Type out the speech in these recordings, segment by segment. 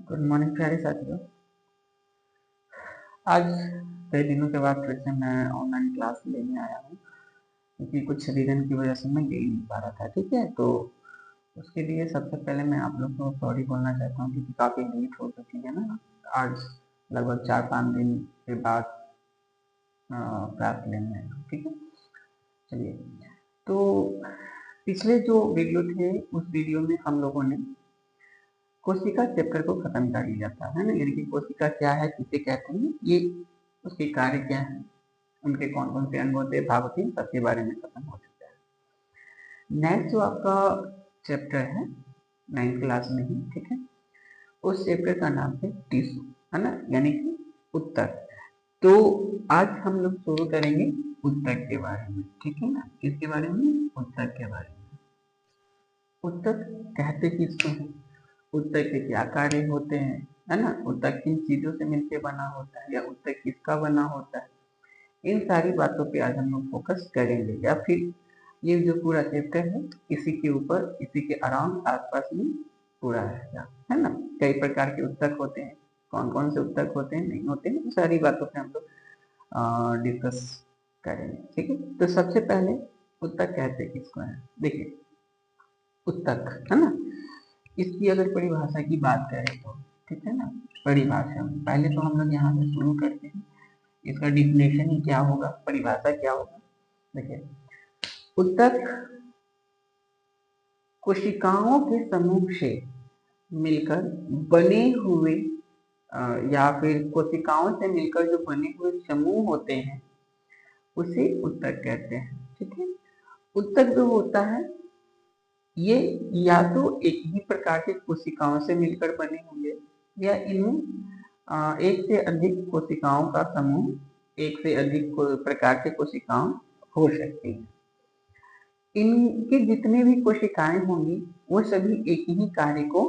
Good morning प्यारे साथियों। आज कई दिनों के बाद फिर से मैं ऑनलाइन क्लास लेने आया हूँ, क्योंकि कुछ रीज़न की वजह से मैं ले ही नहीं पा रहा था। ठीक है, तो उसके लिए सबसे पहले मैं आप लोग को सॉरी बोलना चाहता हूँ, क्योंकि काफ़ी लेट हो चुकी है ना। आज लगभग 4-5 दिन के बाद क्लास लेने आया हूँ। ठीक है, चलिए। तो पिछले जो वीडियो थे, उस वीडियो में हम लोगों ने कोशिका चैप्टर को खत्म कर लिया था, है ना। यानी कि कोशिका क्या है, किसे कहते हैं, ये उसके कार्य क्या है, उनके कौन कौन से अंग होते हैं, भाग होते हैं, सबके बारे में खत्म हो चुका है। नेक्स्ट जो आपका चैप्टर है 9th क्लास में ही, ठीक है, उस चैप्टर का नाम है टिश्यू, है ना, यानी कि उत्तक। तो आज हम लोग शुरू करेंगे उत्तक के बारे में, ठीक है ना। किसके बारे में? उत्तक के बारे में। उत्तक कहते किसको हैं, उत्तक के क्या कार्य होते हैं, है ना, उत्तक किन चीजों से मिलकर बना होता है, या उत्तक किसका बना होता है, इन सारी बातों पे आज हम लोग फोकस करेंगे। या फिर ये जो पूरा चैप्टर है इसी के ऊपर, इसी के अराउंड आसपास में पूरा रहेगा, है ना। कई प्रकार के उत्तक होते हैं, कौन कौन से उत्तक होते हैं, नहीं होते हैं, सारी बातों पे हम लोग डिस्कस करेंगे। ठीक है, तो सबसे पहले उत्तक कहते किसको है। देखिए, उत्तक, है ना, इसकी अगर परिभाषा की बात करें तो, ठीक है ना, परिभाषा पहले तो हम लोग यहाँ से शुरू करते हैं। इसका डिफिनेशन ही क्या होगा, परिभाषा क्या होगा। देखिए, उत्तक कोशिकाओं के समूह से मिलकर बने हुए या फिर कोशिकाओं से मिलकर जो बने हुए समूह होते हैं उसे उत्तक कहते हैं। ठीक है, उत्तक जो होता है ये या तो एक ही प्रकार की कोशिकाओं से मिलकर बने होंगे, या इनमें एक से अधिक कोशिकाओं का समूह, एक से अधिक प्रकार के कोशिकाओं हो सकती है। इनके जितने भी कोशिकाएं होंगी वो सभी एक ही कार्य को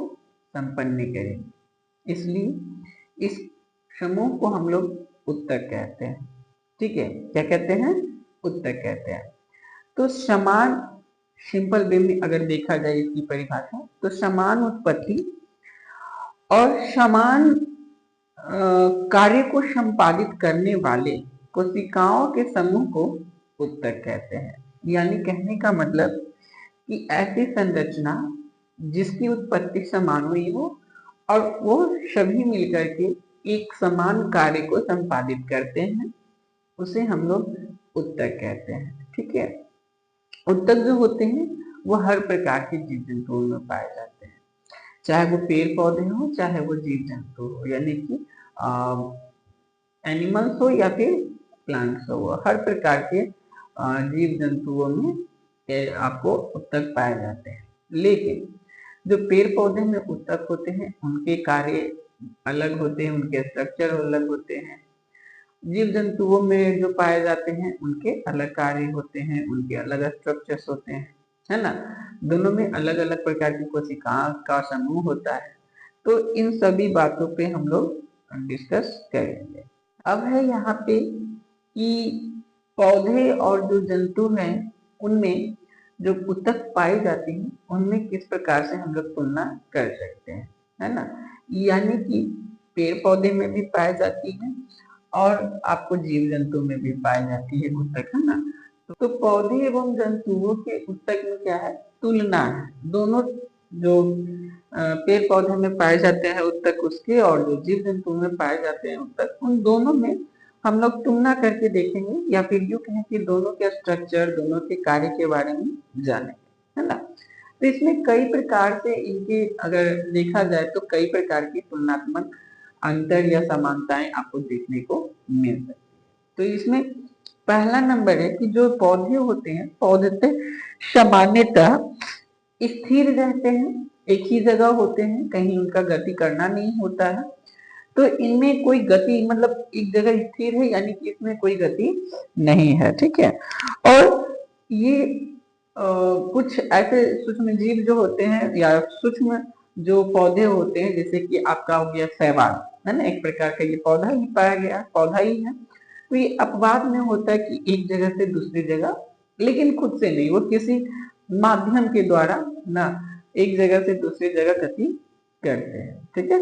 संपन्न करेंगी, इसलिए इस समूह को हम लोग उत्तक कहते हैं। ठीक है, क्या कहते हैं? उत्तक कहते हैं। तो समान, सिंपल वे में अगर देखा जाए इसकी परिभाषा, तो समान उत्पत्ति और समान कार्य को संपादित करने वाले कोशिकाओं के समूह को उत्तक कहते हैं। यानी कहने का मतलब कि ऐसी संरचना जिसकी उत्पत्ति समान हुई हो और वो सभी मिलकर के एक समान कार्य को संपादित करते हैं, उसे हम लोग उत्तक कहते हैं। ठीक है, उत्तक जो होते हैं वो हर प्रकार के जीव जंतुओं में पाए जाते हैं, चाहे वो पेड़ पौधे हो, चाहे वो जीव जंतु हो, यानी कि एनिमल्स हो या फिर प्लांट्स हो, हर प्रकार के जीव जंतुओं में आपको उत्तक पाए जाते हैं। लेकिन जो पेड़ पौधे में उत्तक होते हैं उनके कार्य अलग होते हैं, उनके स्ट्रक्चर अलग होते हैं। जीव जंतुओं में जो पाए जाते हैं उनके अलग कार्य होते हैं, उनके अलग स्ट्रक्चर्स होते हैं, है ना। दोनों में अलग अलग प्रकार की कोशिकाओं का समूह होता है। तो इन सभी बातों पे हम लोग डिस्कस करेंगे। अब है यहाँ पे कि पौधे और जो जंतु हैं उनमें जो उत्तक पाई जाती है उनमें किस प्रकार से हम लोग तुलना कर सकते हैं, है ना। यानी कि पेड़ पौधे में भी पाई जाती है और आपको जीव जंतु में भी पाई जाती है उत्तक, है ना। तो पौधे एवं जंतुओं के उत्तक में क्या है, तुलना है। दोनों जो पेड़ पौधे में पाए जाते हैं उत्तक उसके, और जो जीव जंतु में पाए जाते हैं उत्तक, उन दोनों में हम लोग तुलना करके देखेंगे, या फिर यूं कहें कि दोनों के स्ट्रक्चर, दोनों के कार्य के बारे में जानेंगे, है ना। तो इसमें कई प्रकार से इनके अगर देखा जाए तो कई प्रकार की तुलनात्मक अंतर या समानताएं आपको देखने को मिल सकती है। तो इसमें पहला नंबर है कि जो पौधे होते हैं, पौधे सामान्यतः स्थिर रहते हैं, एक ही जगह होते हैं, कहीं उनका गति करना नहीं होता है। तो इनमें कोई गति, मतलब एक जगह स्थिर है यानी कि इसमें कोई गति नहीं है। ठीक है, और ये कुछ ऐसे सूक्ष्म जीव जो होते हैं या सूक्ष्म जो पौधे होते हैं, जैसे कि आपका हो गया शैवाल, है ना, एक प्रकार का ये पौधा ही पाया गया, पौधा ही है। तो ये अपवाद में होता है कि एक जगह से दूसरी जगह, लेकिन खुद से नहीं, वो किसी माध्यम के द्वारा ना एक जगह से दूसरी जगह गति करते हैं। ठीक है,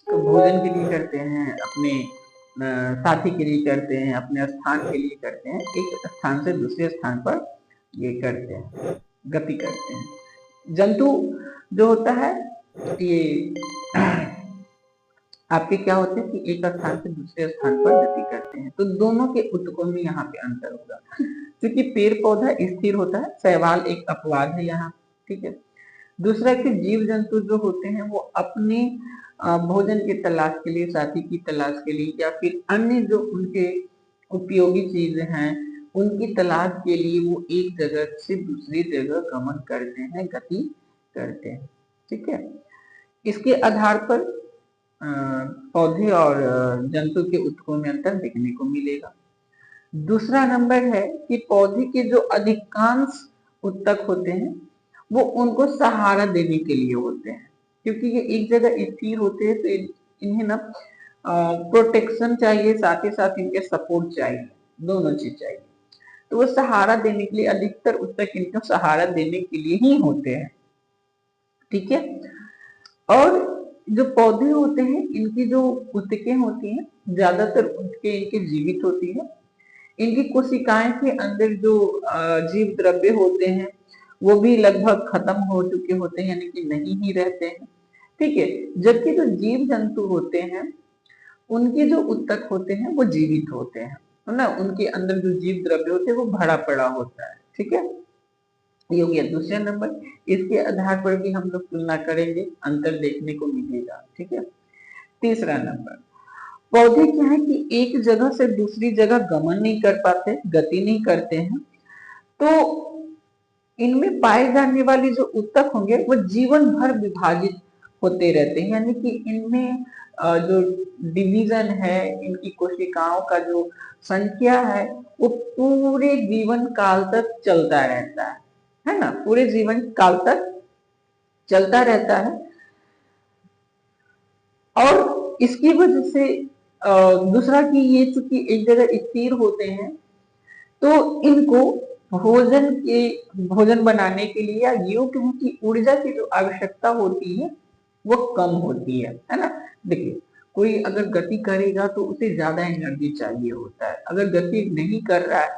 तो भोजन के लिए करते हैं, अपने साथी के लिए करते हैं, अपने स्थान के लिए करते हैं, एक स्थान से दूसरे स्थान पर ये करते हैं, गति करते हैं। जंतु जो होता है ये आपके क्या होते हैं कि एक स्थान से दूसरे स्थान पर गति करते हैं। तो दोनों के उत्तकों में यहाँ पे अंतर होगा, क्योंकि पेड़ पौधा स्थिर होता है, शैवाल एक अपवाद है यहाँ, ठीक है। दूसरा कि जीव जंतु जो होते हैं वो अपने भोजन की तलाश के लिए, साथी की तलाश के लिए, या फिर अन्य जो उनके उपयोगी चीजें हैं उनकी तलाश के लिए वो एक जगह से दूसरी जगह गमन करते हैं, गति करते हैं, ठीक है। इसके आधार पर पौधे और जंतु के उत्तकों में अंतर देखने को मिलेगा। दूसरा नंबर है कि पौधे के जो अधिकांश उत्तक होते हैं वो उनको सहारा देने के लिए होते हैं, क्योंकि ये एक जगह स्थिर होते हैं, तो इन्हें ना प्रोटेक्शन चाहिए, साथ ही साथ इनके सपोर्ट चाहिए, दोनों चीज चाहिए। तो वो सहारा देने के लिए, अधिकतर उत्तक इनको सहारा देने के लिए ही होते हैं, ठीक है। और जो पौधे होते हैं इनकी जो उत्तकें होती हैं ज्यादातर उत्तकें इनकी जीवित होती है। इनकी कोशिकाएं के अंदर जो जीव द्रव्य होते हैं वो भी लगभग खत्म हो चुके होते हैं, यानी कि नहीं ही रहते हैं, ठीक है। जबकि जो जीव जंतु होते हैं उनके जो उत्तक होते हैं वो जीवित होते हैं, है ना, उनके अंदर जो जीव द्रव्य होते हैं वो भरा पड़ा होता है, ठीक है। ये हो गया दूसरा नंबर। इसके आधार पर भी हम लोग तुलना करेंगे, अंतर देखने को मिलेगा, ठीक है। तीसरा नंबर, पौधे क्या है कि एक जगह से दूसरी जगह गमन नहीं कर पाते, गति नहीं करते हैं, तो इनमें पाए जाने वाले जो उत्तक होंगे वो जीवन भर विभाजित होते रहते हैं, यानी कि इनमें जो डिवीजन है, इनकी कोशिकाओं का जो संख्या है वो पूरे जीवन काल तक चलता रहता है ना, पूरे जीवन काल तक चलता रहता है। और इसकी वजह से दूसरा कि ये चूंकि एक जगह स्थिर होते हैं तो इनको भोजन बनाने के लिए, या यूं कहें कि ऊर्जा की जो आवश्यकता होती है वो कम होती है ना। देखिए, कोई अगर गति करेगा तो उसे ज्यादा एनर्जी चाहिए होता है, अगर गति नहीं कर रहा है,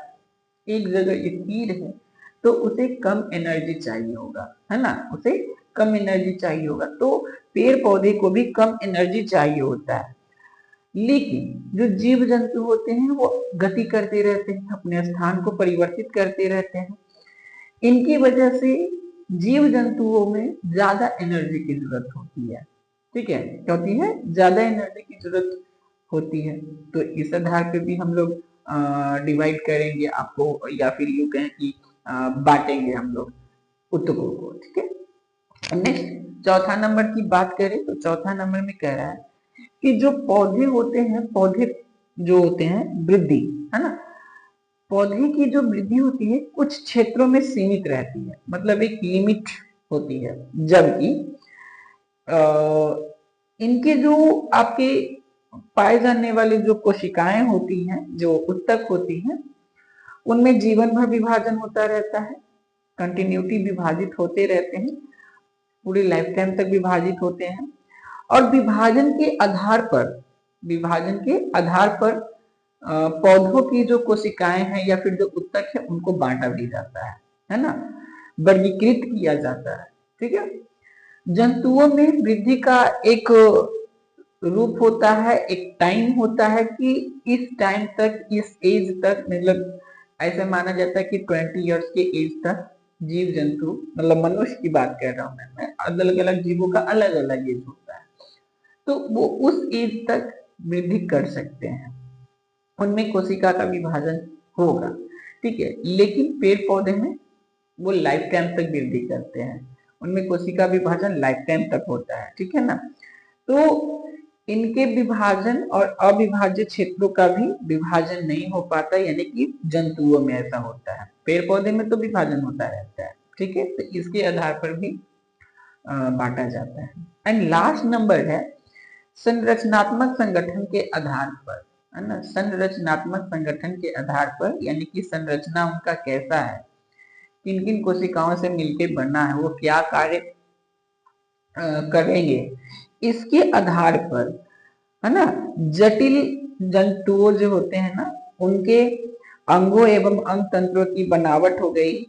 एक जगह स्थिर है, तो उसे कम एनर्जी चाहिए होगा, है ना, उसे कम एनर्जी चाहिए होगा। तो पेड़ पौधे को भी कम एनर्जी चाहिए होता है, लेकिन जो जीव जंतु होते हैं वो गति करते रहते हैं, अपने स्थान को परिवर्तित करते रहते हैं। इनकी वजह से जीव जंतुओं में ज्यादा एनर्जी की जरूरत होती है, ठीक है, क्योंकि है ज्यादा एनर्जी की जरूरत होती है। तो इस आधार पे भी हम लोग डिवाइड करेंगे आपको, या फिर यूं कहें कि बांटेंगे हम लोग उत्तकों को, ठीक है। नेक्स्ट चौथा नंबर की बात करें तो चौथा नंबर में कह रहा है कि जो पौधे होते हैं, पौधे जो होते हैं वृद्धि, है ना, पौधे की जो वृद्धि होती है कुछ क्षेत्रों में सीमित रहती है, मतलब एक लिमिट होती है, जबकि इनके जो आपके पाए जाने वाले जो कोशिकाएं होती हैं, जो उत्तक होती हैं, उनमें जीवन भर विभाजन होता रहता है, कंटिन्यूटी विभाजित होते रहते हैं, पूरी लाइफ टाइम तक विभाजित होते हैं। और विभाजन के आधार पर पौधों की जो कोशिकाएं हैं या फिर जो उत्तक है उनको बांटा भी जाता है ना, वर्गीकृत किया जाता है, ठीक है। जंतुओं में वृद्धि का एक रूप होता है, एक टाइम होता है कि इस टाइम तक, इस एज तक, मतलब ऐसे माना जाता है कि 20 इयर्स के एज तक जीव जंतु, मतलब मनुष्य की बात कर रहा हूं मैं, अलग अलग जीवों का अलग अलग एज होता है, तो वो उस एज तक वृद्धि कर सकते हैं, उनमें कोशिका का विभाजन होगा, ठीक है। लेकिन पेड़ पौधे में वो लाइफ टाइम तक वृद्धि करते हैं, उनमें कोशिका विभाजन लाइफ टाइम तक होता है, ठीक है ना। तो इनके विभाजन और अविभाज्य क्षेत्रों का भी विभाजन नहीं हो पाता, यानी कि जंतुओं में ऐसा होता है, पेड़ पौधे में तो विभाजन होता रहता है, ठीक है। तो इसके आधार पर भी बांटा जाता है। एंड लास्ट नंबर है संरचनात्मक संगठन के आधार पर, है ना, संरचनात्मक संगठन के आधार पर, यानी कि संरचना उनका कैसा है, किन किन कोशिकाओं से मिलकर बना है, वो क्या कार्य करेंगे, इसके आधार पर, है ना, जटिल जंतुओं जो होते हैं ना, उनके अंगों एवं अंग तंत्रों की बनावट हो गई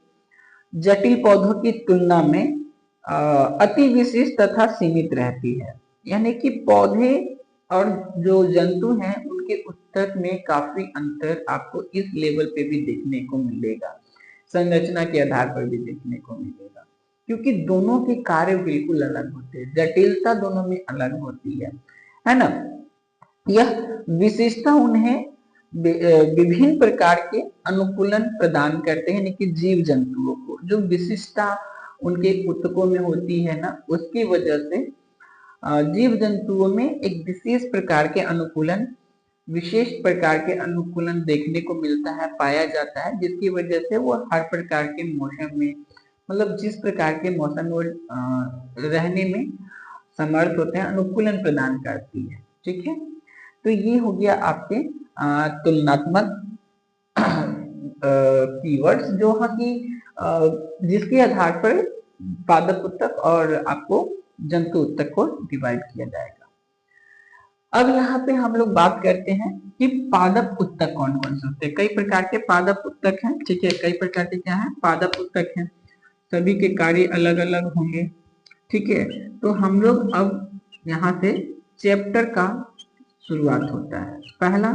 जटिल पौधों की तुलना में अति विशिष्ट तथा सीमित रहती है। यानी कि पौधे और जो जंतु हैं उनके ऊतक में काफी अंतर आपको इस लेवल पे भी देखने को मिलेगा, संरचना के आधार पर भी देखने को मिलेगा, क्योंकि दोनों के कार्य बिल्कुल अलग होते हैं, जटिलता दोनों में अलग होती है ना। यह विशेषता उन्हें विभिन्न प्रकार के अनुकूलन प्रदान करते हैं, यानी कि जीव जंतुओं को जो विशिष्टता उनके ऊतकों में होती है ना, उसकी वजह से जीव जंतुओं में एक विशेष प्रकार के अनुकूलन, विशेष प्रकार के अनुकूलन देखने को मिलता है, पाया जाता है, जिसकी वजह से वो हर प्रकार के मौसम में, मतलब जिस प्रकार के मौसम में रहने में समर्थ होते हैं, अनुकूलन प्रदान करती है। ठीक है, तो ये हो गया आपके तुलनात्मक कीवर्ड्स जो है कि जिसके आधार पर पादप ऊतक और आपको जंतु ऊतक को डिवाइड किया जाएगा। अब यहाँ पे हम लोग बात करते हैं कि पादप ऊतक कौन कौन से होते हैं। कई प्रकार के पादप ऊतक हैं, ठीक है, कई प्रकार के क्या है, पादप ऊतक हैं, सभी के कार्य अलग अलग होंगे। ठीक है, तो हम लोग अब यहाँ से चैप्टर का शुरुआत होता है। पहला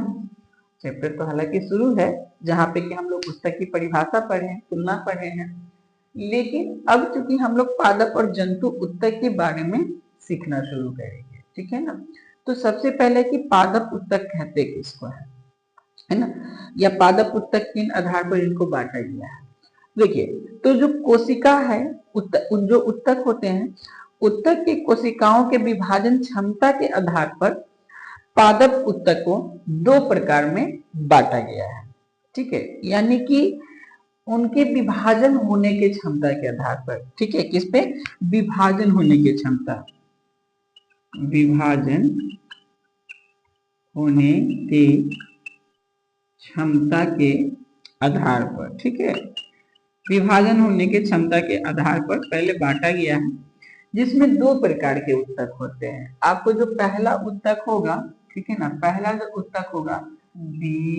चैप्टर तो हालांकि शुरू है जहाँ पे कि हम लोग पुस्तक की परिभाषा पढ़े, तुलना पढ़े हैं, लेकिन अब चूंकि हम लोग पादप और जंतु ऊतक के बारे में सीखना शुरू करेंगे। ठीक है ना, तो सबसे पहले कि पादप ऊतक कहते किसको है ना, या पादप ऊतक किन आधार पर इनको बांटा गया है। देखिए, तो जो कोशिका है, जो ऊतक होते हैं, ऊतक की कोशिकाओं के विभाजन क्षमता के आधार पर पादप ऊतक को दो प्रकार में बांटा गया है। ठीक है, यानी कि उनके विभाजन होने के क्षमता के आधार पर। ठीक है, किस पे, विभाजन होने की क्षमता, विभाजन होने की क्षमता के आधार पर। ठीक है, विभाजन होने की क्षमता के आधार पर पहले बांटा गया है, जिसमें दो प्रकार के ऊतक होते हैं। आपको जो पहला ऊतक होगा, ठीक है ना, पहला जो ऊतक होगा विभज्योतकी,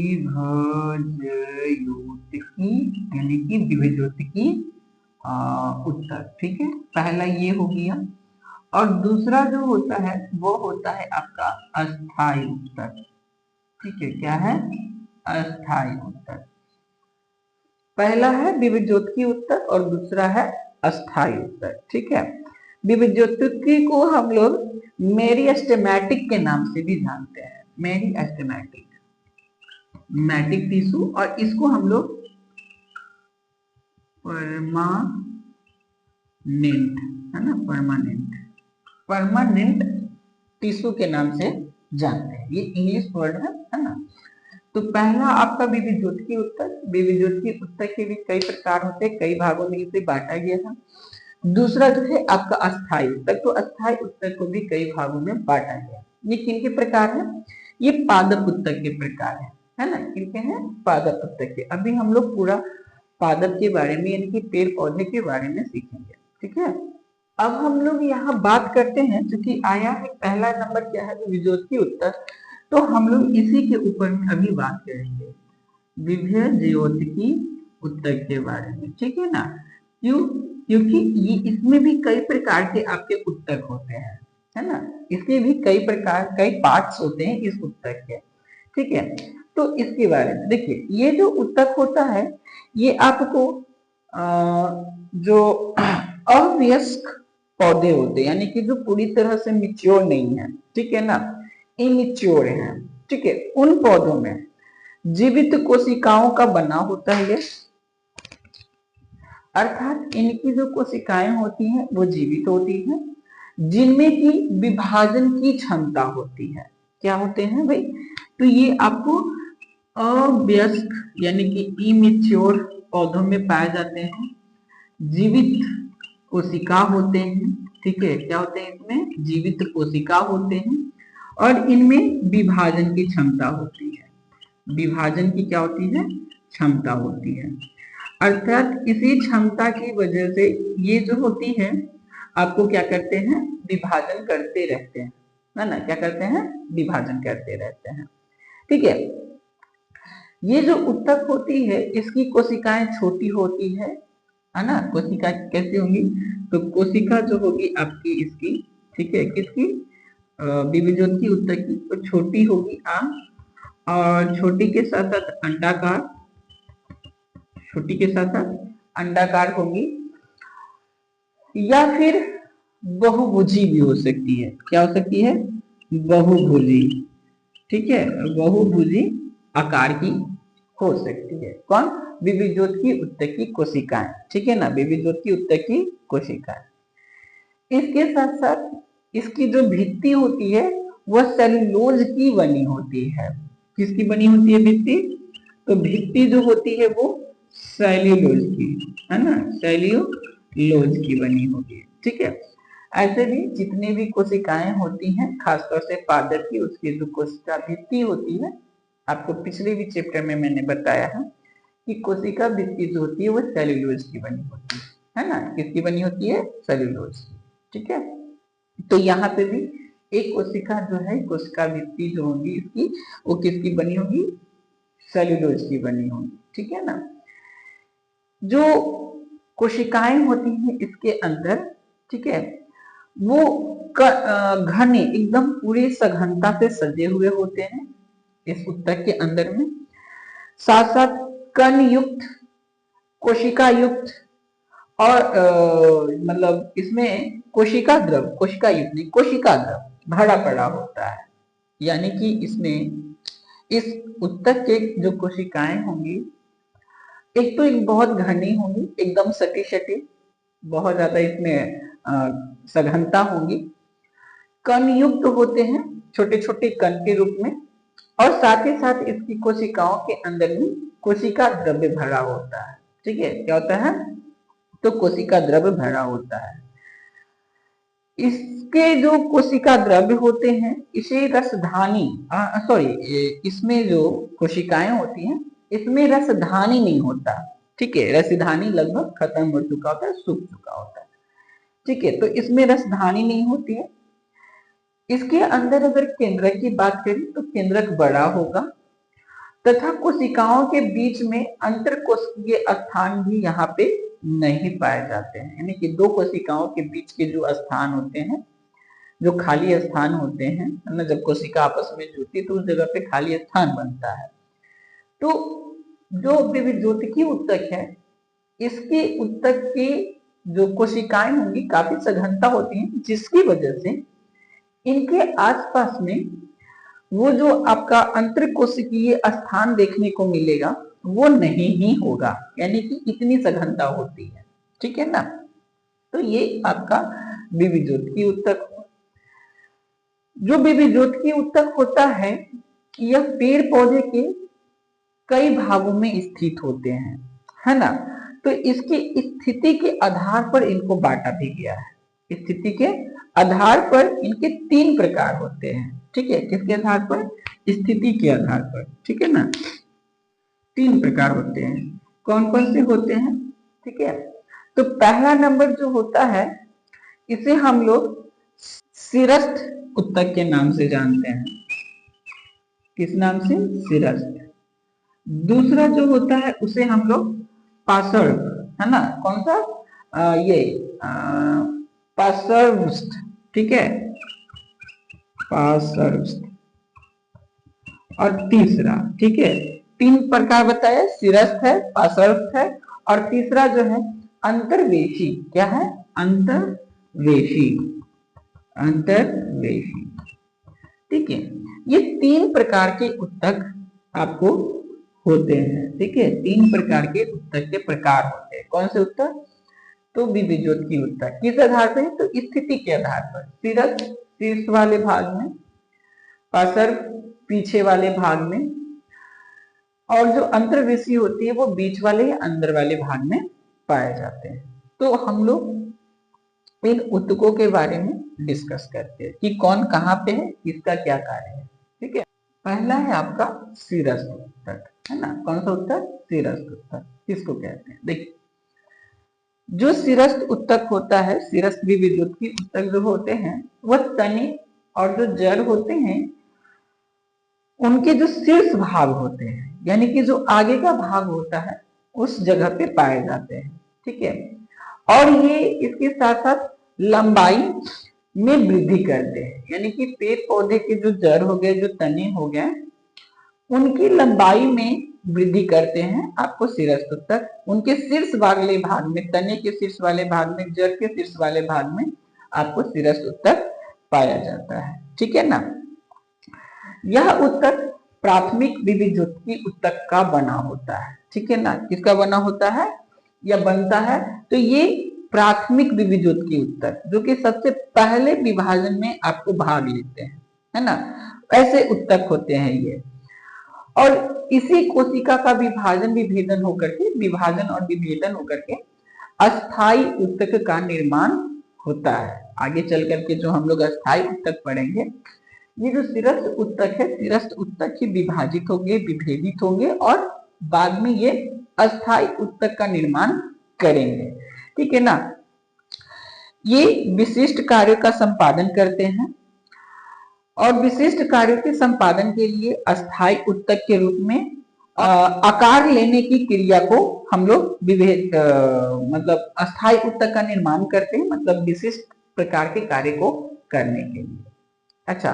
यानी कि विभज्योतकी ऊतक। ठीक है, पहला ये हो गया, और दूसरा जो होता है वो होता है आपका अस्थायी ऊतक। ठीक है, क्या है, अस्थायी ऊतक। पहला है विभज्योतकी ऊतक और दूसरा है अस्थायी ऊतक। ठीक है, विभज्योतकी को हम लोग मेरिस्टेमेटिक के नाम से भी जानते हैं, मेरिस्टेमेटिक, मैटिक टिश्यू, और इसको हम लोग परमानेंट, है ना, परमानेंट टिश्यू के नाम से जानते हैं। ये इंग्लिश वर्ड है ना। तो पहला आपका विभज्योतकी ऊतक, विभज्योतकी ऊतक के भी कई प्रकार होते हैं, कई भागों में इसे बांटा गया था। दूसरा जो है आपका अस्थायी ऊतक, तो अस्थायी ऊतक को भी कई भागों में बांटा गया। ये किनके प्रकार है, ये पादप ऊतक के प्रकार है ना, किनके हैं, पादप ऊतक के। अभी हम लोग पूरा पादप के बारे में, यानी कि पेड़ पौधे के बारे में सीखेंगे। ठीक है, अब हम लोग यहाँ बात करते हैं, क्योंकि आया है पहला नंबर क्या है, विभज्योतकी ऊतक, तो हम लोग इसी के ऊपर में अभी बात करेंगे, विभज्योतकी ऊतक के बारे में। ठीक है ना, क्यों, क्योंकि ये इसमें भी कई प्रकार के आपके ऊतक होते हैं, है ना, इसमें भी कई प्रकार, कई पार्ट्स होते हैं इस ऊतक के। ठीक है, तो इसके बारे में देखिए, ये जो ऊतक होता है ये आपको जो अवयस्क पौधे होते हैं, यानी कि जो पूरी तरह से मिच्योर नहीं है, ठीक है ना, इमिच्योर है, ठीक है, उन पौधों में जीवित कोशिकाओं का बना होता है ये, अर्थात इनकी जो कोशिकाएं होती हैं वो जीवित होती हैं, जिनमें की विभाजन की क्षमता होती है। क्या होते हैं भाई, तो ये आपको अवयस्क यानी कि इमेच्योर पौधों में पाए जाते हैं, जीवित कोशिका होते हैं। ठीक है, क्या होते हैं, इसमें जीवित कोशिका होते हैं, और इनमें विभाजन की क्षमता होती है, विभाजन की क्या होती है, क्षमता होती है। अर्थात इसी क्षमता की वजह से ये जो होती है आपको क्या करते हैं, विभाजन करते रहते हैं, है ना, क्या करते हैं, विभाजन करते रहते हैं। ठीक है, ये जो उत्तक होती है इसकी कोशिकाएं छोटी होती है ना। कोशिका कैसी होंगी, तो कोशिका जो होगी आपकी इसकी, ठीक है, किसकी, विभिजोत की उत्तक की, तो छोटी होगी और छोटी के साथ साथ अंडाकार, छोटी के साथ साथ अंडाकार होगी, या फिर बहुभुजी भी हो सकती है। क्या हो सकती है, बहुभुजी, ठीक है, बहुभुजी आकार की हो सकती है। कौन, विभिजोत की उत्तक की कोशिकाएं, ठीक है ना, विभिजोत की उत्तक की कोशिकाएं। इसके साथ साथ इसकी जो भित्ति होती है वह सेलुलोज की बनी होती है। किसकी बनी होती है भित्ति, तो भित्ति जो होती है वो सेल्यूलोज की, है ना, सेल्यूलोज की बनी होती है। ठीक है, ऐसे भी जितने भी कोशिकाएं होती हैं, खासतौर से पादप की, उसकी जो कोशिका भित्ति होती है, आपको पिछले भी चैप्टर में मैंने बताया है कि कोशिका भित्ति जो होती है वो सेल्यूलोज की बनी होती है ना, किसकी बनी होती है, सेल्यूलोज की। ठीक है, तो यहाँ पे भी एक कोशिका जो है, कोशिका भित्ति जो होगी इसकी, वो किसकी बनी होगी, सेल्यूलोज की बनी होगी। ठीक है ना, जो कोशिकाएं होती हैं इसके अंदर, ठीक है, वो घने एकदम पूरी सघनता से सजे हुए होते हैं इस उत्तक के अंदर में। साथ साथ कण युक्त, कोशिका युक्त, और मतलब इसमें कोशिका द्रव, कोशिका युक्त नहीं, कोशिका द्रव भरा पड़ा होता है। यानी कि इसमें इस उत्तक के जो कोशिकाएं होंगी, एक तो एक बहुत घनी होंगी, एकदम सटी सटी, बहुत ज्यादा इसमें सघनता होगी, कण युक्त होते हैं, छोटे छोटे कण के रूप में, और साथ ही साथ इसकी कोशिकाओं के अंदर में कोशिका द्रव्य भरा होता है। ठीक है, क्या होता है, तो कोशिका द्रव्य भरा होता है। इसके जो कोशिका द्रव्य होते हैं इसे रसधानी, सॉरी, इसमें जो कोशिकाएं होती हैं इसमें रसधानी नहीं होता। ठीक है, रसधानी लगभग खत्म हो चुका होता है, सूख चुका होता है। ठीक है, तो इसमें रसधानी नहीं होती है। इसके अंदर अगर केंद्रक की बात करें तो केंद्रक बड़ा होगा, तथा कोशिकाओं के बीच में अंतर कोशिकीय स्थान भी यहाँ पे नहीं पाए जाते हैं। यानी कि दो कोशिकाओं के बीच के जो स्थान होते हैं, जो खाली स्थान होते हैं ना, जब कोशिका आपस में जुड़ती है तो उस जगह पे खाली स्थान बनता है। तो जो विभिजोतकी उत्तक है, इसके उत्तक की जो कोशिकाएं होंगी काफी सघनता होती है, जिसकी वजह से इनके आसपास में वो जो आपका अंतर कोशिकीय स्थान देखने को मिलेगा वो नहीं ही होगा, यानी कि इतनी सघनता होती है। ठीक है ना, तो ये आपका विभिजोतकी उत्तक। जो विभिजोतकी उत्तक होता है, यह पेड़ पौधे के कई भागों में स्थित होते हैं, है ना, तो इसकी स्थिति के आधार पर इनको बांटा भी गया है। स्थिति के आधार पर इनके 3 प्रकार होते हैं। ठीक है, किसके आधार पर, स्थिति के आधार पर। ठीक है ना, 3 प्रकार होते हैं। कौन कौन से होते हैं, ठीक है, तो पहला नंबर जो होता है इसे हम लोग सिरस्थ उत्तक के नाम से जानते हैं। किस नाम से, सिरस्थ। दूसरा जो होता है उसे हम लोग पार्श्व, है ना, कौन सा, ये पार्श्वस्थ। ठीक है, पार्श्वस्थ। और तीसरा, ठीक है, 3 प्रकार बताया, सिरस्थ है, पार्श्वस्थ है, और तीसरा जो है अंतर्वेशी। क्या है, अंतर्वेशी, अंतर्वेशी। ठीक है, ये 3 प्रकार के उत्तक आपको होते हैं। ठीक है, 3 प्रकार के उत्तक के प्रकार होते हैं। कौन से उत्तक, तो विभिजोतकी उत्तक। किस आधार पर, तो स्थिति के आधार पर। सिरस्थ शीर्ष वाले भाग में, पार्श्व पीछे वाले भाग में, और जो अंतर्वेशी होती है वो बीच वाले या अंदर वाले भाग में पाए जाते हैं। तो हम लोग इन उत्तकों के बारे में डिस्कस करते हैं कि कौन कहाँ पे है, किसका क्या कार्य है। ठीक है, पहला है आपका सिरस्थ उत्तक, है ना, कौन सा उत्तक, सिरस्थ उत्तक। किसको कहते हैं, देखिए, जो सिरस्थ उत्तक होता है, सिरस्थ द्विविद्युत उत्तक जो होते हैं वह तने और जो जड़ होते हैं उनके जो शीर्ष भाग होते हैं, यानी कि जो आगे का भाग होता है उस जगह पे पाए जाते हैं। ठीक है, और ये इसके साथ साथ लंबाई में वृद्धि करते हैं, यानी कि पेड़ पौधे के जो जड़ हो गए, जो तने हो गए, उनकी लंबाई में वृद्धि करते हैं आपको शिरस्थ उत्तक। उनके शीर्ष वाले भाग में, तने के शीर्ष वाले भाग में, जड़ के शीर्ष वाले भाग में आपको शिरस्थ उत्तक पाया जाता है। ठीक है ना। यह उत्तक प्राथमिक द्विविद्युत उत्तक का बना होता है। ठीक है ना, किसका बना होता है या बनता है, तो ये प्राथमिक द्विविद्युत उत्तक जो कि सबसे पहले विभाजन में आपको भाग लेते हैं, है ना, ऐसे उत्तक होते हैं ये। और इसी कोशिका का विभाजन विभेदन होकर के, विभाजन और विभेदन होकर के अस्थाई उत्तक का निर्माण होता है। आगे चल करके जो हम लोग अस्थाई उत्तक पढ़ेंगे, ये जो शिरस्थ उत्तक है, शिरस्थ उत्तक ही विभाजित होंगे, विभेदित होंगे और बाद में ये अस्थाई उत्तक का निर्माण करेंगे। ठीक है ना। ये विशिष्ट कार्यों का संपादन करते हैं और विशिष्ट कार्यों के संपादन के लिए अस्थाई उत्तक के रूप में आकार लेने की क्रिया को हम लोग मतलब अस्थाई उत्तक का निर्माण करते हैं, मतलब विशिष्ट प्रकार के कार्य को करने के लिए। अच्छा,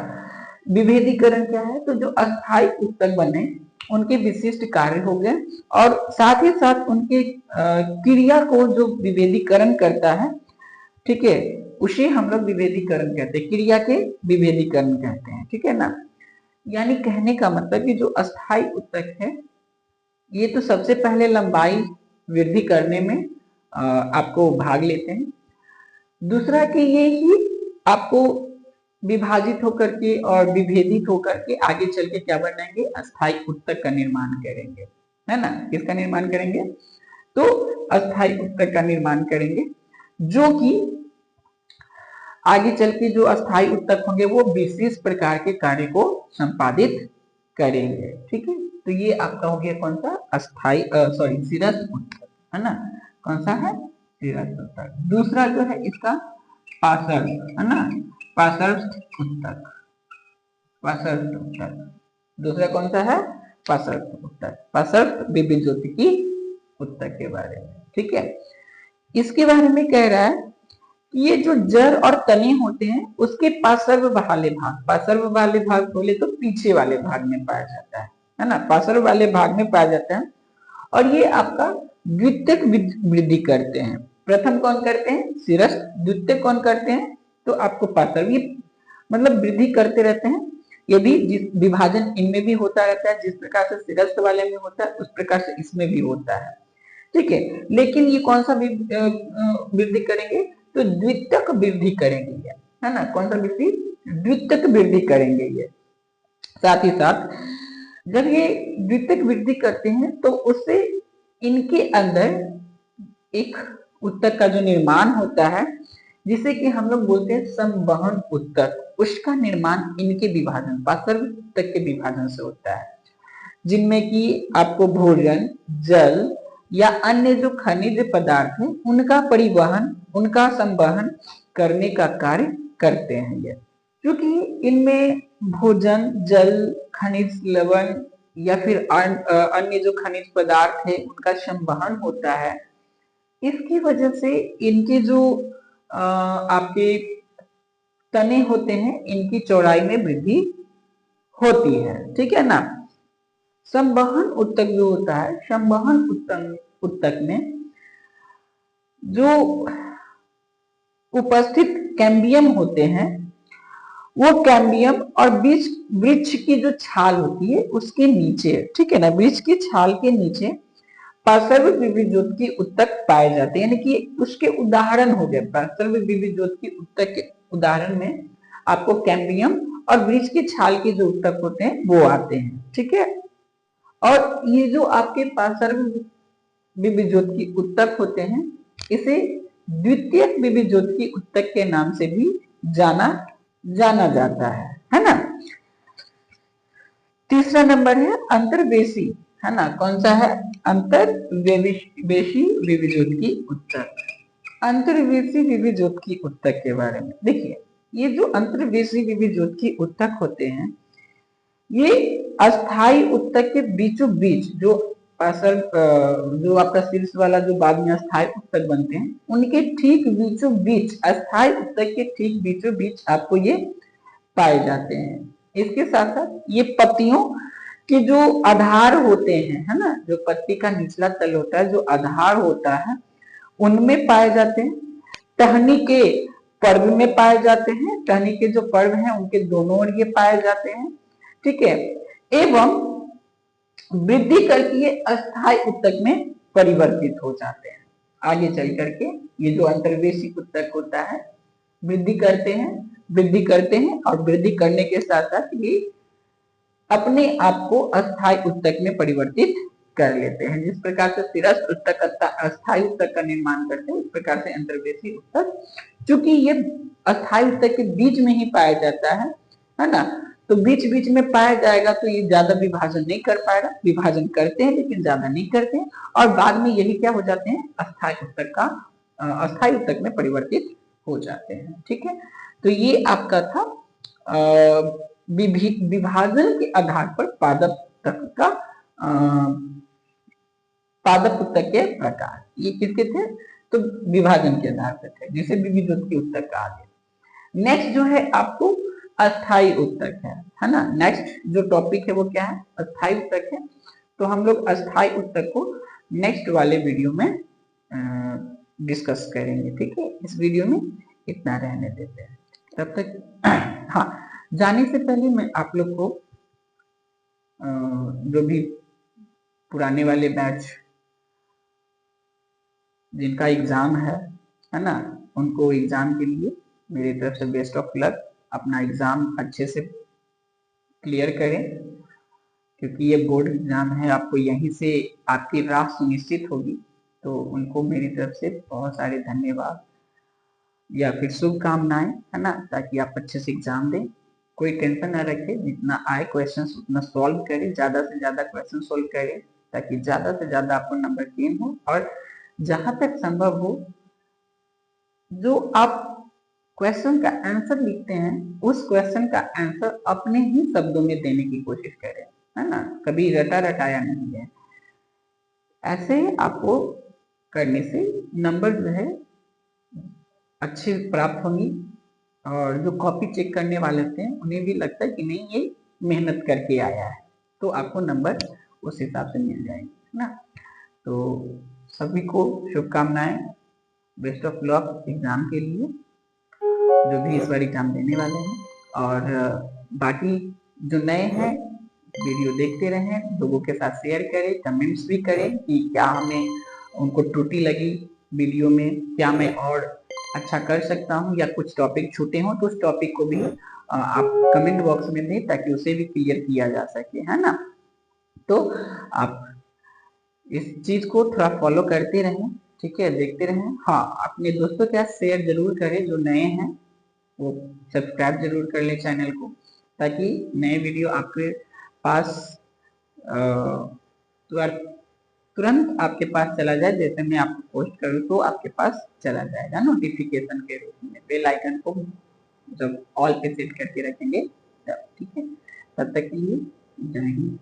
विभेदीकरण क्या है, तो जो अस्थाई उत्तक बने उनके विशिष्ट कार्य हो गए और साथ ही साथ उनके क्रिया को जो विभेदीकरण करता है, ठीक है, उसे हम लोग विभेदीकरण कहते हैं, क्रिया के विभेदीकरण कहते हैं। ठीक है ना। यानी कहने का मतलब कि जो अस्थाई उत्तक है ये तो सबसे पहले लंबाई वृद्धि करने में आपको भाग लेते हैं। दूसरा कि ये ही आपको विभाजित होकर के और विभेदित होकर के आगे चल के क्या बनाएंगे, अस्थाई उत्तक का निर्माण करेंगे, है ना। किसका निर्माण करेंगे, तो अस्थाई उत्तक का निर्माण करेंगे, जो कि आगे चल के जो अस्थाई उत्तक होंगे वो विशेष प्रकार के कार्य को संपादित करेंगे। ठीक है, तो ये आपका हो गया कौन सा, अस्थाई शिरस्थ उत्तक, है ना। कौन सा है, शिरस्थ उत्तक। दूसरा जो है इसका पार्श्व, है ना, पार्श्व उत्तक, पार्श्व उत्तक। दूसरा कौन सा है, पार्श्व उत्तक, पार्श्व द्विविद्युत उत्तक के बारे में। ठीक है, इसके बारे में कह रहा है ये जो जड़ और तने होते हैं उसके पार्श्व वाले भाग, पार्श्व वाले भाग बोले तो पीछे वाले भाग में पाया जाता है ना, पार्श्व वाले भाग में पाया जाता है। और ये आपका द्वितीयक वृद्धि करते हैं। प्रथम कौन करते हैं, शिरस्थ, द्वितीयक कौन करते हैं, तो आपको पार्श्व, ये मतलब वृद्धि करते रहते हैं। ये भी जिस विभाजन इनमें भी होता रहता है, जिस प्रकार से शिरस्थ वाले में होता है उस प्रकार से इसमें भी होता है। ठीक है, लेकिन ये कौन सा वृद्धि करेंगे, तो द्वितीयक वृद्धि करेंगे ये, है ना। कौन सा वृद्धि, द्वितीयक वृद्धि करेंगे ये। साथ ही साथ जब ये द्वितीयक वृद्धि करते हैं तो उससे इनके अंदर एक उत्तक का जो निर्माण होता है, जिसे कि हम लोग बोलते हैं संवहन उत्तक, उसका निर्माण इनके विभाजन, पार्श्व उत्तक के विभाजन से होता है, जिनमें कि आपको भोजन, जल या अन्य जो खनिज पदार्थ है उनका परिवहन, उनका संवहन करने का कार्य करते हैं ये। क्योंकि इनमें भोजन, जल, खनिज लवण या फिर अन्य जो खनिज पदार्थ है उनका संवहन होता है, इसकी वजह से इनके जो आपके तने होते हैं इनकी चौड़ाई में वृद्धि होती है। ठीक है ना। संवहन उत्तक जो होता है, संवहन उत्तक में जो उपस्थित कैम्बियम होते हैं वो कैम्बियम और वृक्ष की जो छाल होती है उसके नीचे, ठीक है ना, वृक्ष की छाल के नीचे पार्श्व द्विविद्युत उत्तक पाए जाते हैं, यानी कि उसके उदाहरण हो गए। पार्श्व द्विविद्युत उत्तक के उदाहरण में आपको कैम्बियम और वृक्ष की छाल के जो उत्तक होते हैं वो आते हैं। ठीक है, और ये जो आपके पार्श्व द्विविद्युत उत्तक होते हैं इसे द्वितीयक द्विविद्युत उत्तक के नाम से भी जाना जाता है ना। तीसरा नंबर है अंतर्वेशी, है ना। कौन सा है, अंतर्वेशी द्विविद्युत उत्तक। अंतर्वेशी विविधोत्की उत्तक के बारे में देखिए, ये जो अंतर्वेशी विविधोत्की उत्तक होते हैं, ये अस्थाई उत्तक के बीचों बीच जो जो आपका शीर्ष वाला जो बाद में अस्थाई उत्तक बनते हैं, उनके ठीक बीचों बीच, अस्थाई उत्तक के ठीक बीचों बीच आपको ये पाए जाते हैं। इसके साथ साथ ये पत्तियों के जो आधार होते हैं, है ना, जो पत्ती का निचला तल होता है, जो आधार होता है, उनमें पाए जाते हैं। टहनी के पर्व में पाए जाते हैं, टहनी के जो पर्व हैं उनके दोनों ओर ये पाए जाते हैं, ठीक है। एवं वृद्धि करके ये अस्थाई उत्तक में परिवर्तित हो जाते हैं। आगे चल करके ये जो अंतर्वेशी उत्तक होता है, वृद्धि करते हैं और वृद्धि करने के साथ साथ ये अपने आप को अस्थाई उत्तक में परिवर्तित कर लेते हैं। जिस प्रकार से सिरस्थ उत्तक अस्थाई उत्तक का निर्माण करते हैं, उस प्रकार से अंतर्वेशी उत्तक, चूंकि ये अस्थाई उत्तक के बीच में ही पाया जाता है ना, तो बीच बीच में पाया जाएगा तो ये ज्यादा विभाजन नहीं कर पाएगा, विभाजन करते हैं लेकिन ज्यादा नहीं करते हैं, और बाद में यही क्या हो जाते हैं, अस्थाई उत्तक में परिवर्तित हो जाते हैं, ठीक है। तो ये आपका था विभाजन के आधार पर पादप उत्तक के प्रकार। ये किसके थे, तो विभाजन के आधार पर थे, जिसे विविधोत्की उत्तक कहा गया। नेक्स्ट जो है आपको अस्थाई उत्तक है ना। नेक्स्ट जो टॉपिक है वो क्या है, अस्थाई उत्तक है। तो हम लोग अस्थाई उत्तक को नेक्स्ट वाले वीडियो में डिस्कस करेंगे, ठीक है। इस वीडियो में इतना रहने देते हैं तब तक। हाँ, जाने से पहले मैं आप लोग को जो भी पुराने वाले बैच जिनका एग्जाम है ना, उनको एग्जाम के लिए मेरी तरफ से बेस्ट ऑफ लक। अपना एग्जाम अच्छे से क्लियर करें, क्योंकि ये बोर्ड एग्जाम है, आपको यहीं से आपकी राह सुनिश्चित होगी। तो उनको मेरी तरफ से बहुत सारे धन्यवाद या फिर शुभकामनाएं, है ना, ताकि आप अच्छे से एग्जाम दें। कोई टेंशन ना रखे, जितना आए क्वेश्चन उतना सॉल्व करें, ज्यादा से ज्यादा क्वेश्चन सॉल्व करें, ताकि ज्यादा से ज्यादा आपको नंबर गेन हो। और जहां तक संभव हो, जो आप क्वेश्चन का आंसर लिखते हैं, उस क्वेश्चन का आंसर अपने ही शब्दों में देने की कोशिश करें, है ना, कभी रटा रटाया नहीं है। ऐसे आपको करने से नंबर जो है अच्छे प्राप्त होंगी, और जो कॉपी चेक करने वाले होते हैं उन्हें भी लगता है कि नहीं ये मेहनत करके आया है, तो आपको नंबर उस हिसाब से मिल जाएंगे, है ना। तो सभी को शुभकामनाएं, बेस्ट ऑफ लक एग्जाम के लिए, जो भी इस बार एग्जाम देने वाले हैं। और बाकी जो नए हैं, वीडियो देखते रहें, लोगों के साथ शेयर करें, कमेंट्स भी करें कि क्या हमें उनको त्रुटि लगी वीडियो में, क्या मैं और अच्छा कर सकता हूँ, या कुछ टॉपिक छूटे हों तो उस टॉपिक को भी आप कमेंट बॉक्स में दें, ताकि उसे भी क्लियर किया जा सके, है ना। तो आप इस चीज को थोड़ा फॉलो करते रहें, ठीक है, देखते रहें। हाँ, अपने दोस्तों के साथ शेयर जरूर करें, जो नए हैं वो सब्सक्राइब जरूर कर ले चैनल को, ताकि नए वीडियो आपके पास तुरंत आपके पास चला जाए। जैसे मैं आपको पोस्ट करूँ तो आपके पास चला जाएगा नोटिफिकेशन के रूप में। बेल आइकन को जब ऑल पे सेट करके रखेंगे तब, ठीक है। तब तक के लिए जय हिंद।